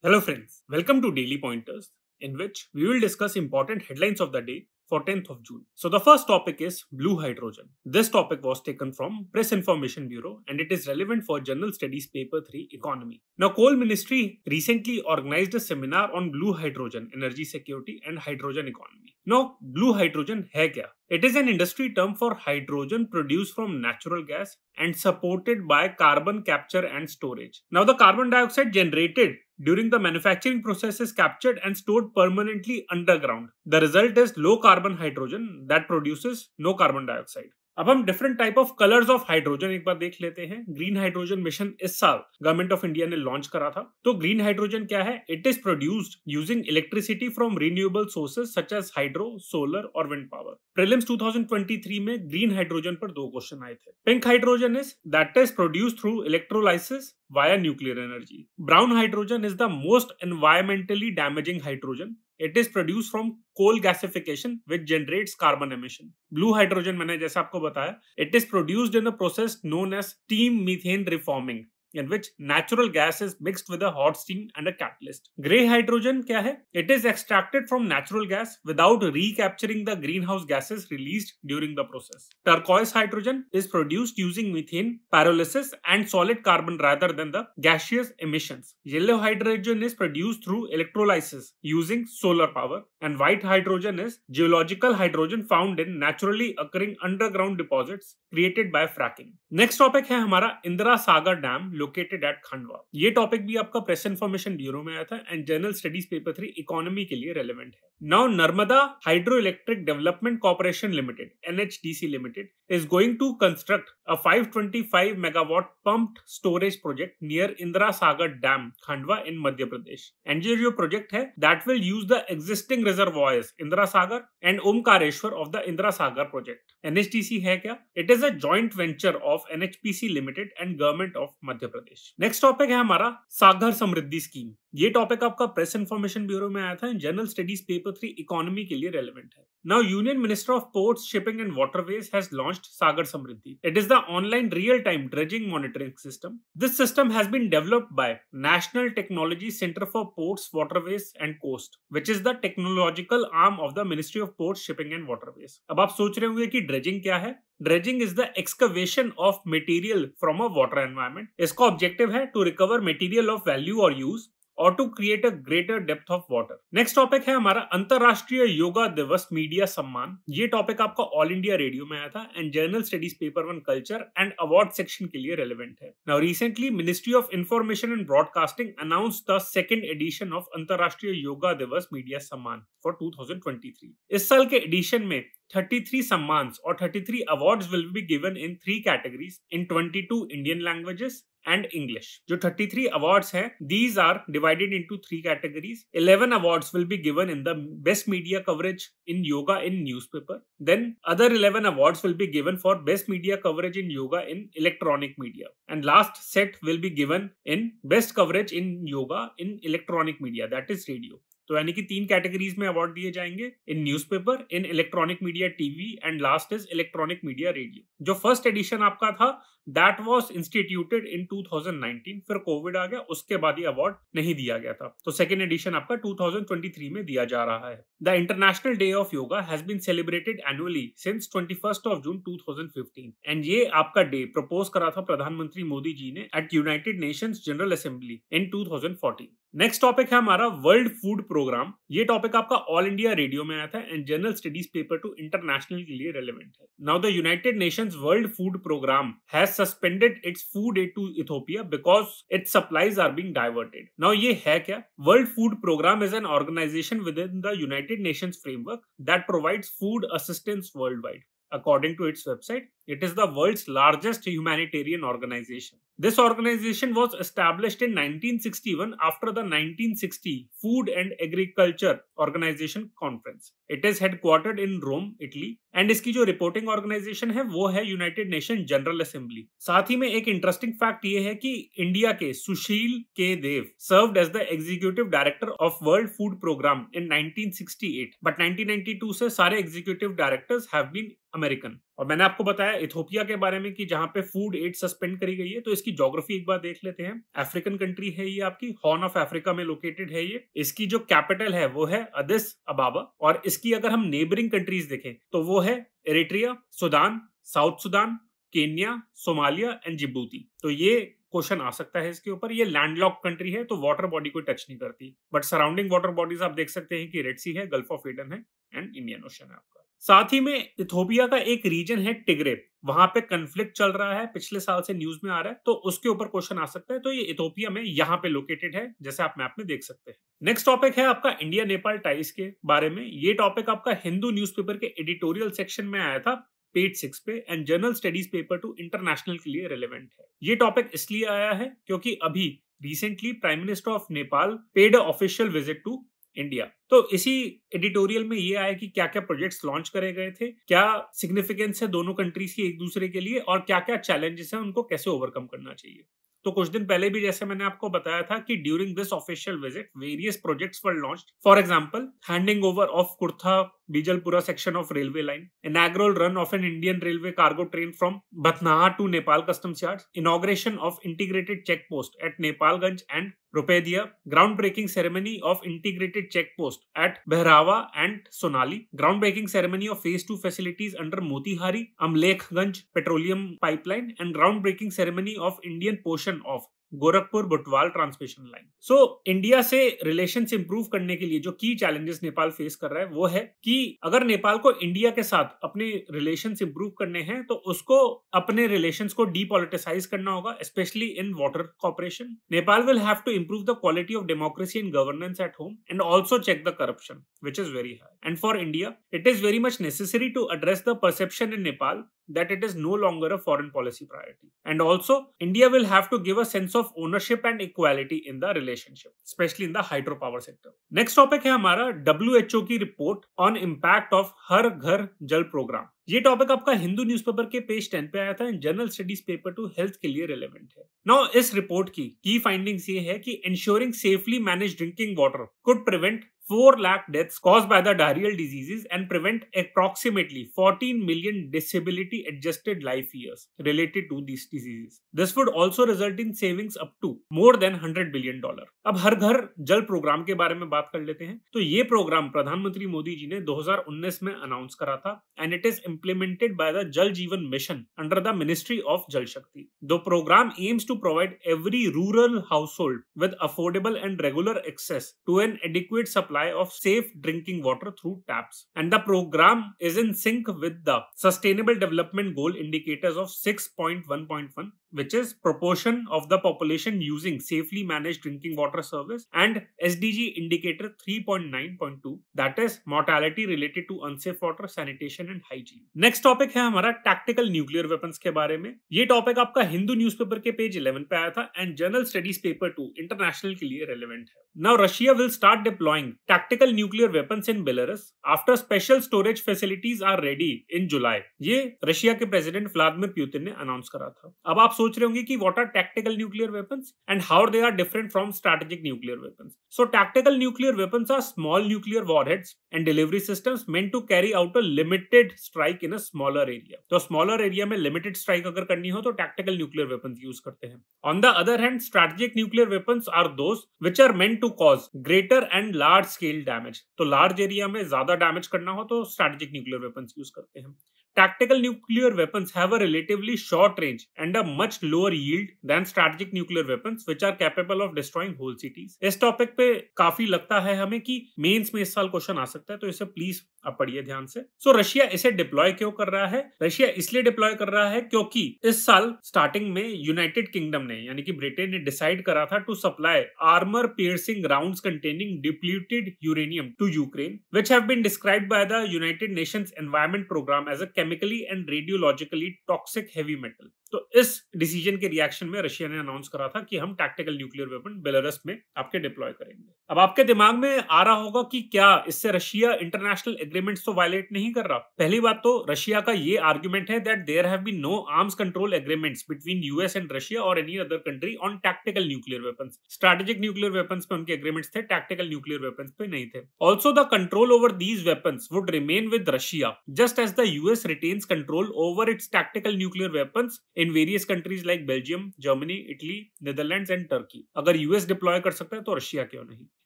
Hello friends, welcome to Daily Pointers, in which we will discuss important headlines of the day for 10th of June. So the first topic is blue hydrogen. This topic was taken from Press Information Bureau and it is relevant for General Studies Paper 3 Economy. Now Coal Ministry recently organized a seminar on blue hydrogen, energy security and hydrogen economy. Now blue hydrogen hai kya? It is an industry term for hydrogen produced from natural gas and supported by carbon capture and storage. Now the carbon dioxide generated during the manufacturing process is captured and stored permanently underground. The result is low carbon hydrogen that produces no carbon dioxide. अब हम different type of colours of hydrogen एक बार देख लेते हैं। Green hydrogen mission इस साल government of India ने launch करा था। तो ग्रीन हाइड्रोजन क्या है? It is produced using electricity from renewable sources such as hydro, solar और विंड पावर। प्रीलिम्स 2023 में ग्रीन हाइड्रोजन पर 2 क्वेश्चन आए थे। Pink hydrogen is that is produced through electrolysis via nuclear energy. Brown hydrogen is the most environmentally damaging hydrogen. It is produced from coal gasification which generates carbon emission. Blue hydrogen मैंने जैसा आपको बताया, it is produced in a process known as steam methane reforming, in which natural gas is mixed with a hot steam and a catalyst. Grey hydrogen क्या है? It is extracted from natural gas without recapturing the greenhouse gases released during the process. Turquoise hydrogen is produced using methane pyrolysis and solid carbon rather than the gaseous emissions. Yellow hydrogen is produced through electrolysis using solar power, and white hydrogen is geological hydrogen found in naturally occurring underground deposits created by fracking. Next topic है हमारा Indira Sagar dam located at Khandwa. ये topic भी आपका press information bureau में आया था and general studies paper 3 economy के लिए रेलेवेंट है। Now Narmada hydro electric development corporation limited NHDC limited is going to construct a 525 megawatt pumped storage project near Indira Sagar Dam, Khandwa in Madhya Pradesh. And ये जो project है that will use the existing reservoirs Indira Sagar and Omkareshwar of the Indira Sagar project. NHDC है क्या? It is a joint venture of NHPC Limited and Government of Madhya Pradesh. Next topic है हमारा सागर समृद्धि scheme. ये topic आपका press information bureau में आया था, general studies paper 3 economy के लिए रेलेवेंट है। Now union minister of ports, shipping and waterways has launched Sagar Samriddhi. It is the online real time dredging monitoring system. This system has been developed by national technology centre for ports, waterways and coast, which is the technological arm of the ministry of ports, shipping and waterways. अब आप सोच रहे होंगे कि dredging क्या है? Dredging is the excavation of material from a water environment. इसका objective है to recover material of value or use or to create a greater depth of water. Next topic है हमारा अंतरराष्ट्रीय योगा दिवस मीडिया सम्मान। ये टॉपिक आपका ऑल इंडिया रेडियो में आया था and journal studies paper 1 culture and award section के लिए रेलेवेंट है। Now recently ministry of information and broadcasting announced the second edition of अंतरराष्ट्रीय योगा दिवस मीडिया सम्मान फॉर 2023। इस साल के एडिशन में 33 सम्मान्स और 33 awards will be given in 3 categories in 22 Indian languages and English. जो 33 awards हैं, these are divided into 3 categories. 11 awards will be given in the best media coverage in yoga in newspaper. Then other 11 awards will be given for best media coverage in yoga in electronic media. And last set will be given in best coverage in yoga in electronic media, that is radio. तो यानी कि 3 categories में award दिए जाएंगे, इन newspaper, in electronic media TV and last is electronic media radio. जो first edition आपका था that was instituted इन 2019, फिर कोविड आ गया, उसके बाद ये अवार्ड नहीं दिया गया था। तो सेकेंड एडिशन आपका 2023 में दिया जा रहा है। The international day of yoga has been celebrated annually since 21 of June 2015 and ये आपका डे प्रपोज करा था प्रधानमंत्री मोदी जी ने at United Nations General Assembly in 2014। Next topic है हमारा वर्ल्ड फूड प्रोग्राम। ये टॉपिक आपका ऑल इंडिया रेडियो में आया था and general studies paper 2 international के लिए रेलेवेंट है। Now the United Nations World food Programme has suspended its food aid to Ethiopia because its supplies are being diverted. Now ये है क्या? World food Programme is an organisation within the United Nations framework that provides food assistance world wide. According to its website, it is the world's largest humanitarian organization. This organization was established in 1961 after the 1960 Food and Agriculture Organization Conference. It is headquartered in Rome, Italy, and इसकी जो reporting organisation है वो है United nation general assembly. साथ ही में एक interesting fact ये है कि इंडिया के Sushil K Dev served as the executive director of world food programme in 1968, but 1992 से सारे executive directors have been American. और मैंने आपको बताया इथियोपिया के बारे में कि जहां पे फूड एड सस्पेंड करी गई है, तो इसकी इसकी ज्योग्राफी एक बार देख लेते हैं। अफ्रीकन कंट्री है ये, आपकी हॉर्न ऑफ अफ्रीका में लोकेटेड है ये। इसकी जो कैपिटल है वो है अदिस अबाबा, और इसकी अगर हम नेबरिंग कंट्रीज देखें तो वो है Eritrea, Sudan, south Sudan, Kenya, Somalia and Djibouti. तो ये क्वेश्चन आ सकता है इसके ऊपर। ये लैंडलॉक कंट्री है तो वाटर बॉडी को टच नहीं करती, बट सराउंडिंग वाटर बॉडीज आप देख सकते हैं कि रेड सी है, गल्फ ऑफ एडन है एंड इंडियन ओशन है आपका। साथ ही में इथोपिया का एक रीजन है टिग्रे, वहां पे कन्फ्लिक्ट चल रहा है, पिछले साल से न्यूज में आ रहा है, तो उसके ऊपर क्वेश्चन आ सकता है। तो ये इथोपिया में यहाँ पे लोकेटेड है, जैसे आप मैप में देख सकते हैं। नेक्स्ट टॉपिक है आपका इंडिया नेपाल टाइज के बारे में। ये टॉपिक आपका हिंदू न्यूज़पेपर के एडिटोरियल सेक्शन में आया था, पेज 6 पे, and general studies paper two international के लिए रिलेवेंट है। ये टॉपिक इसलिए आया है क्योंकि अभी recently prime minister of Nepal paid official visit to India. तो इसी एडिटोरियल में ये आया कि क्या क्या प्रोजेक्ट्स लॉन्च करे गए थे, क्या सिग्निफिकेंस है दोनों कंट्रीज की एक दूसरे के लिए, और क्या क्या चैलेंजेस हैं उनको कैसे ओवरकम करना चाहिए। तो कुछ दिन पहले भी जैसे मैंने आपको बताया था कि during this official visit various projects were launched. For example, handing over of Kurtha Bijalpura section of railway line, inaugural run of an Indian Railway cargo train from Bhatnaha to Nepal Customs Yards, inauguration of integrated check post at Nepalganj and Rupedia, groundbreaking ceremony of integrated check post at Bhairawa and Sonali, groundbreaking ceremony of phase 2 facilities under Motihari Amlekhganj petroleum pipeline, and groundbreaking ceremony of Indian portion of Gorakhpur Butwal transmission line. So India से relations improve करने के लिए जो की challenges Nepal face कर रहा है वो है कि अगर नेपाल को इंडिया के साथ अपने रिलेशंस इंप्रूव करने हैं तो उसको अपने रिलेशंस को डीपॉलिटिसाइज करना होगा, specially in water corporation. Nepal will have to improve the quality of democracy and governance at home and also check the corruption which is very high. And for India it is very much necessary to address the perception in Nepal that it is no longer a foreign policy priority. And also, India will have to give a sense of ownership and equality in the relationship, especially in the hydropower sector. Next topic है हमारा WHO की report on impact of हर घर जल programme. ये topic आपका Hindu newspaper के page 10 पे आया था and general studies paper two health के लिए रिलेवेंट है। नाउ इस रिपोर्ट की फाइंडिंग्स ये है कि ensuring safely managed drinking water could prevent 4 lakh deaths caused by the diarrheal diseases and prevent approximately 14 million disability adjusted life years related to these diseases. This would also result in savings up to more than $100 billion. अब हर घर जल programme के बारे में बात कर लेते हैं। तो ये प्रोग्राम प्रधानमंत्री मोदी जी ने 2019 में अनाउंस करा था and it is implemented by the Jal Jeevan Mission under the Ministry of Jal Shakti. The program aims to provide every rural household with affordable and regular access to an adequate supply of safe drinking water through taps. And the program is in sync with the Sustainable Development Goal indicators of 6.1.1, which is proportion of the population using safely managed drinking water service, and SDG indicator 3.9.2, that is mortality related to unsafe water, sanitation and hygiene. Next topic है हमारा tactical nuclear weapons के बारे में। ये topic आपका Hindu newspaper के page 11 पे आया था and general studies paper 2 international के लिए रेलेवेंट है। Now Russia will start deploying tactical nuclear weapons in Belarus after special storage facilities are ready in July. ये रशिया के प्रेसिडेंट व्लादिमीर पुतिन ने अनाउंस करा था। अब आप सोच रहे होंगे कि what are tactical nuclear weapons and how they are different from strategic nuclear weapons. So tactical nuclear weapons are small nuclear warheads and delivery systems meant to carry out a limited strike in a smaller area. तो smaller area में limited strike अगर करनी हो तो tactical nuclear weapons use करते हैं। On the other hand strategic nuclear weapons are those which are meant to cause greater and large scale damage. तो large area में ज्यादा डैमेज करना हो तो स्ट्रेटेजिक न्यूक्लियर वेपन्स यूज करते हैं। Tactical nuclear weapons have a relatively short range and a much lower yield than strategic nuclear weapons which are capable of destroying whole cities. इस topic पे काफी लगता है हमें कि मेंस में इस साल क्वेश्चन आ सकता है, तो इसे प्लीज आप पढ़िए ध्यान से। सो रशिया इसे डिप्लॉय क्यों कर रहा है? रशिया इसलिए डिप्लॉय कर रहा है क्योंकि इस साल स्टार्टिंग में यूनाइटेड किंगडम ने यानी कि ब्रिटेन ने डिसाइड करा था to supply armour piercing rounds containing depleted uranium to Ukraine which have been described by the United Nations environment programme as a chemically and radiologically toxic heavy metal. तो इस decision के reaction में Russia ने announce करा था कि हम tactical nuclear weapon Belarus में आपके डिप्लॉय करेंगे। अब आपके दिमाग में आ रहा होगा कि क्या इससे रशिया इंटरनेशनल एग्रीमेंट्स तो वायलेट नहीं कर रहा? पहली बात तो रशिया का ये आर्गुमेंट है that there have been no arms control agreements between US and Russia और any other country on tactical nuclear weapons. Strategic nuclear weapons पे उनके एग्रीमेंट्स थे, टैक्टिकल न्यूक्लियर वेपन्स पे नहीं थे। Also the control over these weapons would remain with Russia just as the US retains control over its tactical nuclear weapons in various countries like Belgium, Germany, Italy, Netherlands and Turkey. अगर US deploy कर सकता है तो Russia क्यों नहीं।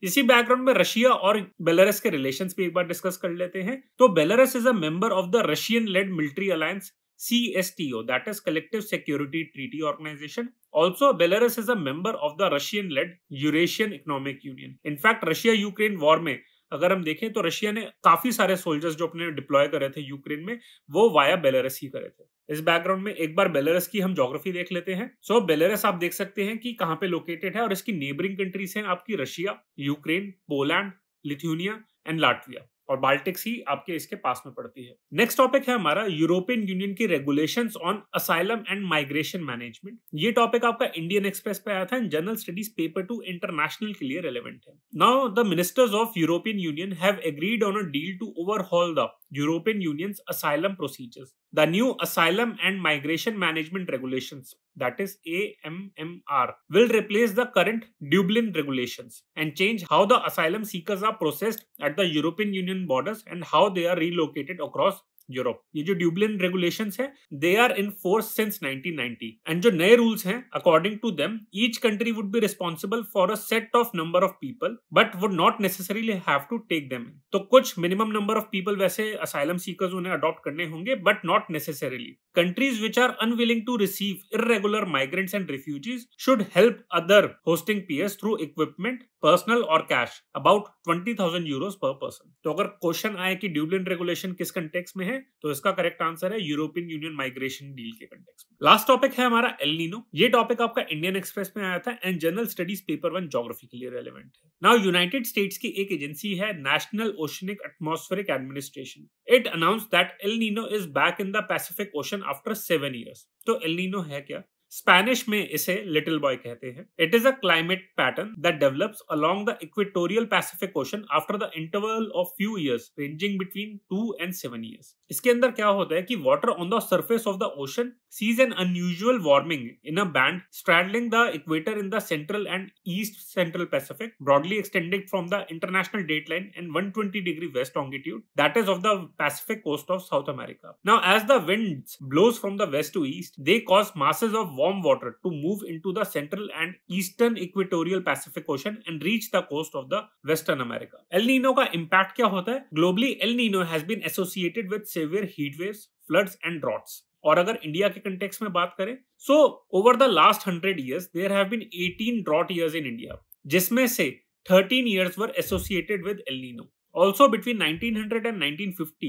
इसी background में Russia और बेलारूस के रिलेशंस भी एक बार डिस्कस कर लेते हैं। तो Belarus is a member of the Russian led military alliance CSTO, that is Collective Security Treaty Organization. Also, Belarus is a member of the Russian-led Eurasian Economic Union. In fact, Russia-Ukraine war में अगर हम देखें तो Russia ने काफी सारे soldiers जो अपने डिप्लॉय करे थे यूक्रेन में, वो वाया बेलारूस ही करे थे। इस बैकग्राउंड में एक बार बेलारूस की हम ज्योग्राफी देख लेते हैं। सो बेलारूस आप देख सकते हैं कि कहाँ पे लोकेटेड है और इसकी नेबरिंग कंट्रीज हैं आपकी Russia, Ukraine, Poland, Lithuania and Latvia, और बाल्टिक सी आपके इसके पास में पड़ती है। नेक्स्ट टॉपिक है हमारा यूरोपियन यूनियन की regulations on asylum and migration management. ये टॉपिक आपका इंडियन एक्सप्रेस पे आया था and general studies paper 2 international के लिए रेलेवेंट है। Now the ministers of European Union have agreed on a deal to overhaul the European Union's asylum procedures. The new Asylum and Migration Management Regulations, that is AMMR, will replace the current Dublin regulations and change how the asylum seekers are processed at the European Union borders and how they are relocated across Europe. ये जो Dublin regulations है they are in force since 1990 and जो नए rules हैं according to them each country would be responsible for a set of number of people but would not necessarily have to take them in. तो कुछ minimum number of people वैसे asylum seekers उन्हें adopt करने होंगे but not necessarily. Countries which are unwilling to receive irregular migrants and refugees should help other hosting peers through equipment, personal और cash about 20,000 euros per person. तो अगर question आए कि ड्यूब्लिन regulation किस context में है तो इसका करेक्ट आंसर है यूरोपियन यूनियन माइग्रेशन डील के कंटेक्स्ट में। लास्ट टॉपिक है हमारा एल नीनो। ये टॉपिक आपका इंडियन एक्सप्रेस में आया था and general studies paper 1 geography के लिए रेलेवेंट है। नाउ यूनाइटेड स्टेट्स की एक एजेंसी है national oceanic atmospheric administration. It announce that El Nino is back in the Pacific ocean after 7 years। तो एल नीनो है क्या? स्पेनिश में इसे लिटिल बॉय कहते हैं। It is a climate pattern that develops along the equatorial Pacific ocean after the interval of few years ranging between 2 and 7 years। इसके अंदर क्या होता है कि water on the surface of the ocean sees an unusual warming in a band straddling the equator in the central and east central Pacific, broadly extended from the international dateline and 120 degree west longitude that is of the Pacific coast of South America. Now as the winds blows from the west to east they cause masses of warm water to move into the central and eastern equatorial Pacific Ocean and reach the coast of the Western America। El Nino का impact क्या होता है? Globally, El Nino has been associated with severe heat waves, floods and droughts। और अगर India के context में बात करें so over the last 100 years there have been 18 drought years in India, जिसमें से 13 years were associated with El Nino। Also between 1900 and 1950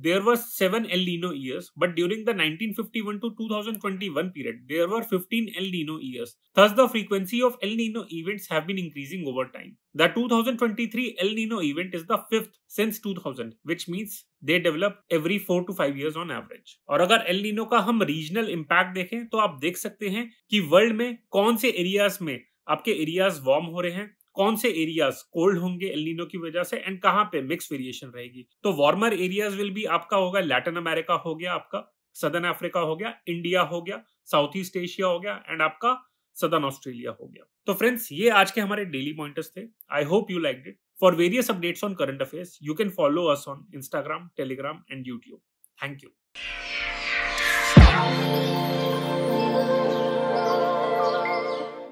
there were 7 El Nino years, but during the 1951 to 2021 period there were 15 El Nino years। Thus the frequency of El Nino events have been increasing over time। The 2023 El Nino event is the 5th since 2000, which means they develop every 4 to 5 years on average। और अगर El Nino का हम regional impact देखें तो आप देख सकते हैं कि वर्ल्ड में कौन से एरियाज में आपके एरियाज वार्म हो रहे हैं, कौन से एरियाज कोल्ड होंगे एल नीनो की वजह से एंड कहां पे मिक्स वेरिएशन रहेगी। तो वार्मर एरियाज विल बी आपका होगा लैटिन अमेरिका हो गया, आपका सदर्न अफ्रीका हो गया, इंडिया हो गया, साउथ ईस्ट एशिया हो गया एंड आपका सदर्न ऑस्ट्रेलिया हो गया। तो फ्रेंड्स ये आज के हमारे डेली पॉइंटर्स थे। I hope you liked it. For various updates on current affairs you can follow us on Instagram, Telegram and YouTube. Thank you.